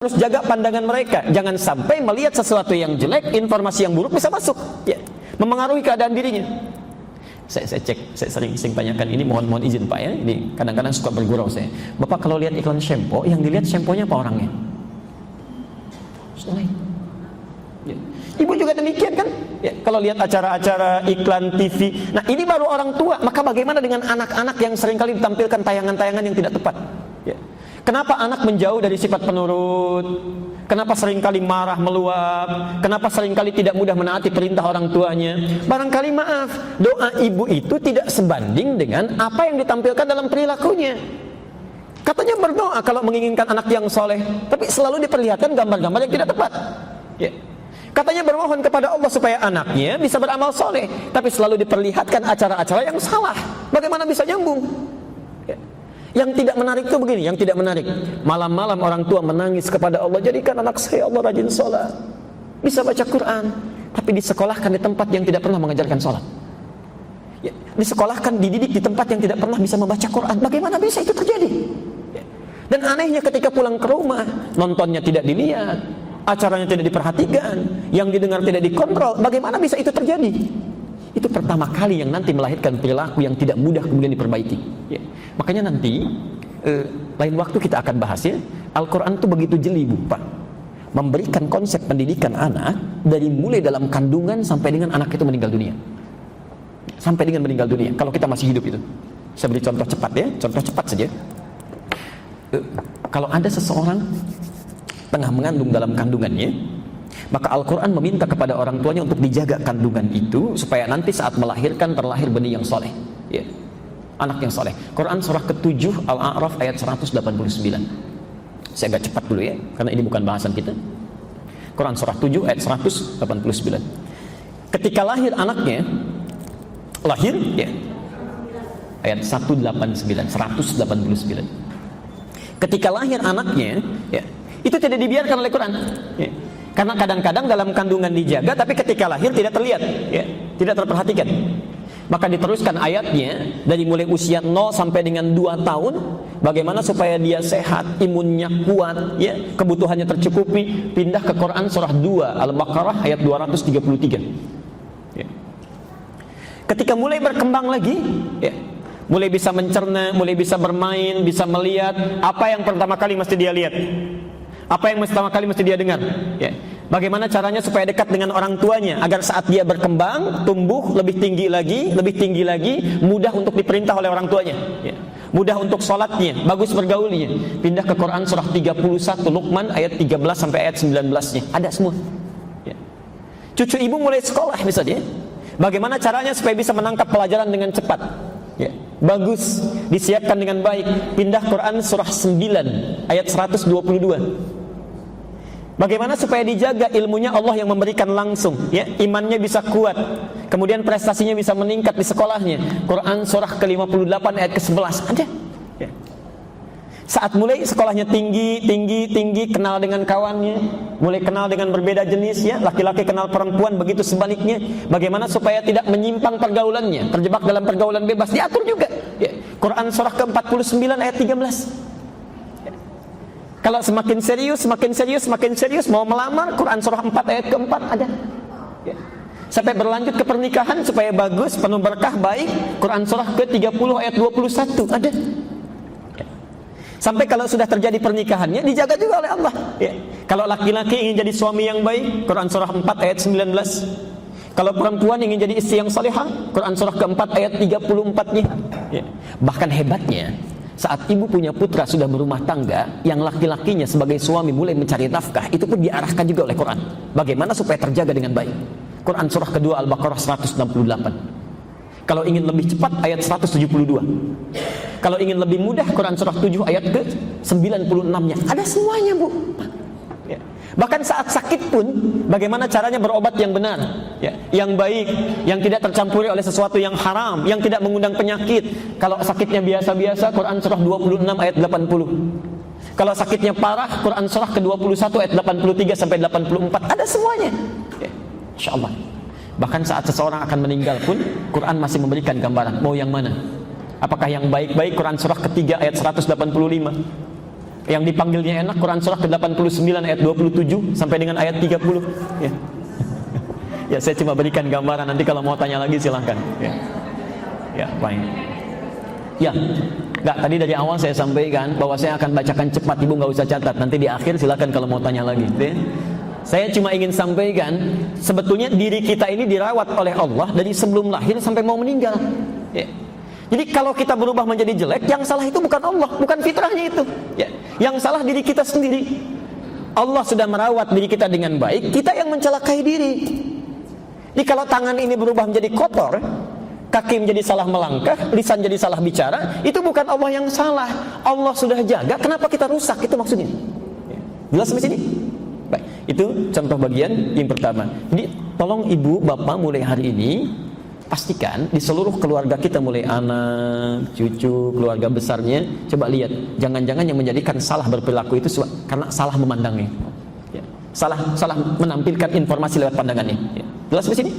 harus jaga pandangan mereka. Jangan sampai melihat sesuatu yang jelek, informasi yang buruk bisa masuk, ya, memengaruhi keadaan dirinya. Saya sering tanyakan ini, mohon izin Pak ya, ini kadang-kadang suka bergurau saya. Bapak kalau lihat iklan shampoo, yang dilihat shampoo-nya apa orangnya? Ya. Ibu juga demikian kan? Ya, kalau lihat acara-acara iklan TV, nah ini baru orang tua, maka bagaimana dengan anak-anak yang seringkali ditampilkan tayangan-tayangan yang tidak tepat? Ya. Kenapa anak menjauh dari sifat penurut? Kenapa seringkali marah meluap? Kenapa seringkali tidak mudah menaati perintah orang tuanya? Barangkali maaf, doa ibu itu tidak sebanding dengan apa yang ditampilkan dalam perilakunya. Katanya berdoa kalau menginginkan anak yang soleh, tapi selalu diperlihatkan gambar-gambar yang tidak tepat. Ya. Katanya bermohon kepada Allah supaya anaknya bisa beramal soleh, tapi selalu diperlihatkan acara-acara yang salah. Bagaimana bisa nyambung? Ya. Yang tidak menarik itu begini, yang tidak menarik. Malam-malam orang tua menangis kepada Allah, jadikan anak saya Allah rajin sholat, bisa baca Quran, tapi disekolahkan di tempat yang tidak pernah mengajarkan sholat. Ya, disekolahkan, dididik di tempat yang tidak pernah bisa membaca Quran. Bagaimana bisa itu terjadi? Ya. Dan anehnya ketika pulang ke rumah, nontonnya tidak dilihat, acaranya tidak diperhatikan, yang didengar tidak dikontrol. Bagaimana bisa itu terjadi? Itu pertama kali yang nanti melahirkan perilaku yang tidak mudah kemudian diperbaiki. Ya. Makanya nanti lain waktu kita akan bahas ya. Al-Quran itu begitu jeli Bu Pak, memberikan konsep pendidikan anak dari mulai dalam kandungan sampai dengan anak itu meninggal dunia. Sampai dengan meninggal dunia. Kalau kita masih hidup itu. Saya beri contoh cepat ya, contoh cepat saja. Kalau ada seseorang tengah mengandung dalam kandungannya, maka Al-Quran meminta kepada orang tuanya untuk dijaga kandungan itu supaya nanti saat melahirkan terlahir benih yang soleh, ya, anak yang soleh. Quran surah ke-7 Al-A'raf ayat 189. Saya agak cepat dulu ya, karena ini bukan bahasan kita. Quran surah 7 ayat 189. Ketika lahir anaknya, lahir ya, ayat 189. Ketika lahir anaknya, ya, itu tidak dibiarkan oleh Quran, ya. Karena kadang-kadang dalam kandungan dijaga, tapi ketika lahir tidak terlihat, ya, tidak terperhatikan. Maka diteruskan ayatnya dari mulai usia 0 sampai dengan 2 tahun, bagaimana supaya dia sehat, imunnya kuat, ya, kebutuhannya tercukupi. Pindah ke Quran surah 2 Al-Baqarah ayat 233. Ya. Ketika mulai berkembang lagi, ya, mulai bisa mencerna, mulai bisa bermain, bisa melihat, apa yang pertama kali mesti dia lihat? Apa yang pertama kali mesti dia dengar? Ya. Bagaimana caranya supaya dekat dengan orang tuanya agar saat dia berkembang, tumbuh lebih tinggi lagi, mudah untuk diperintah oleh orang tuanya. Ya. Mudah untuk sholatnya, bagus bergaulnya. Pindah ke Quran surah 31 Luqman ayat 13 sampai ayat 19-nya. Ada semua. Ya. Cucu ibu mulai sekolah misalnya. Bagaimana caranya supaya bisa menangkap pelajaran dengan cepat? Ya. Bagus, disiapkan dengan baik. Pindah Quran surah 9 ayat 122. Bagaimana supaya dijaga ilmunya Allah yang memberikan langsung, ya, imannya bisa kuat, kemudian prestasinya bisa meningkat di sekolahnya. Quran surah ke-58 ayat ke-11 ada. Ya. Saat mulai sekolahnya tinggi, kenal dengan kawannya, mulai kenal dengan berbeda jenis, ya, laki-laki kenal perempuan, begitu sebaliknya. Bagaimana supaya tidak menyimpang pergaulannya, terjebak dalam pergaulan bebas, diatur juga. Ya. Quran surah ke-49 ayat 13. Kalau semakin serius mau melamar, Quran surah 4 ayat ke-4 ada. Ya. Sampai berlanjut ke pernikahan supaya bagus, penuh berkah, baik, Quran surah ke-30 ayat 21 ada. Ya. Sampai kalau sudah terjadi pernikahannya dijaga juga oleh Allah. Ya. Kalau laki-laki ingin jadi suami yang baik, Quran surah 4 ayat 19. Kalau perempuan ingin jadi istri yang salihah, Quran surah ke-4 ayat 34-nya. Ya. Bahkan hebatnya, saat ibu punya putra sudah berumah tangga, yang laki-lakinya sebagai suami mulai mencari nafkah, itu pun diarahkan juga oleh Quran. Bagaimana supaya terjaga dengan baik? Quran surah kedua Al-Baqarah 168. Kalau ingin lebih cepat ayat 172. Kalau ingin lebih mudah Quran surah 7 ayat ke-96-nya. Ada semuanya, Bu. Ya. Bahkan saat sakit pun bagaimana caranya berobat yang benar, ya, yang baik, yang tidak tercampuri oleh sesuatu yang haram, yang tidak mengundang penyakit. Kalau sakitnya biasa-biasa, Quran surah 26 ayat 80. Kalau sakitnya parah, Quran surah ke-21 ayat 83 sampai 84. Ada semuanya. Ya. Insyaallah. Bahkan saat seseorang akan meninggal pun Quran masih memberikan gambaran mau yang mana. Apakah yang baik-baik? Quran surah ketiga ayat 185. yang dipanggilnya enak, Quran surah ke-89 ayat 27 sampai dengan ayat 30. Ya. Ya, saya cuma berikan gambaran, nanti kalau mau tanya lagi silahkan. Ya, ya baik. Ya, enggak, tadi dari awal saya sampaikan bahwa saya akan bacakan cepat, ibu nggak usah catat. Nanti di akhir silahkan kalau mau tanya lagi. Ya. Saya cuma ingin sampaikan, sebetulnya diri kita ini dirawat oleh Allah dari sebelum lahir sampai mau meninggal. Ya. Jadi kalau kita berubah menjadi jelek, yang salah itu bukan Allah, bukan fitrahnya itu. Ya. Yang salah diri kita sendiri. Allah sudah merawat diri kita dengan baik, kita yang mencelakai diri. Jadi kalau tangan ini berubah menjadi kotor, kaki menjadi salah melangkah, lisan jadi salah bicara, itu bukan Allah yang salah. Allah sudah jaga, kenapa kita rusak? Itu maksudnya. Jelas sampai sini? Baik, itu contoh bagian yang pertama. Jadi tolong ibu, bapak mulai hari ini pastikan di seluruh keluarga kita, mulai anak, cucu, keluarga besarnya, coba lihat, jangan-jangan yang menjadikan salah berperilaku itu karena salah memandangnya. Ya. Salah menampilkan informasi lewat pandangannya. Ya. Jelas sampai sini?